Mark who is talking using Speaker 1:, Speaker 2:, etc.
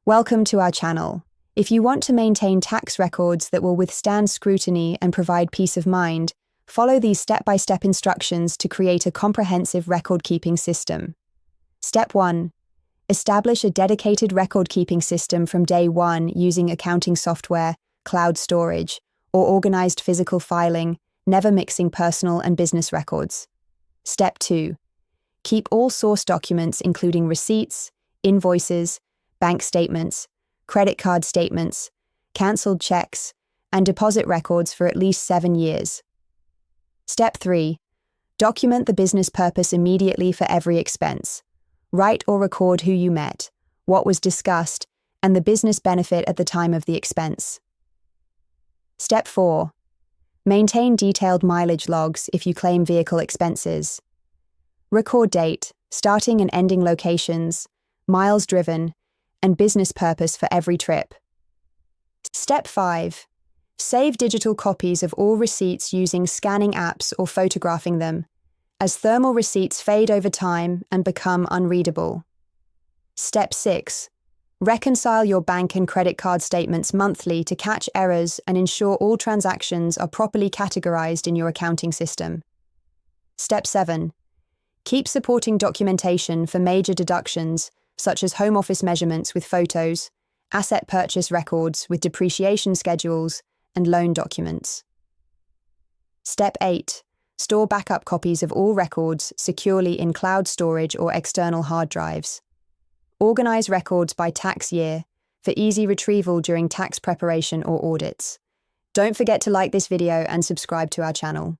Speaker 1: Welcome to our channel. If you want to maintain tax records that will withstand scrutiny and provide peace of mind, follow these step-by-step instructions to create a comprehensive record-keeping system. Step 1. Establish a dedicated record-keeping system from day one using accounting software, cloud storage, or organized physical filing, never mixing personal and business records. Step 2. Keep all source documents including receipts, invoices, bank statements, credit card statements, cancelled checks, and deposit records for at least 7 years. Step 3. Document the business purpose immediately for every expense. Write or record who you met, what was discussed, and the business benefit at the time of the expense. Step 4. Maintain detailed mileage logs if you claim vehicle expenses. Record date, starting and ending locations, miles driven, and business purpose for every trip. Step 5. Save digital copies of all receipts using scanning apps or photographing them, as thermal receipts fade over time and become unreadable. Step 6. Reconcile your bank and credit card statements monthly to catch errors and ensure all transactions are properly categorized in your accounting system. Step 7. Keep supporting documentation for major deductions such as home office measurements with photos, asset purchase records with depreciation schedules, and loan documents. Step 8. Store backup copies of all records securely in cloud storage or external hard drives. Organize records by tax year for easy retrieval during tax preparation or audits. Don't forget to like this video and subscribe to our channel.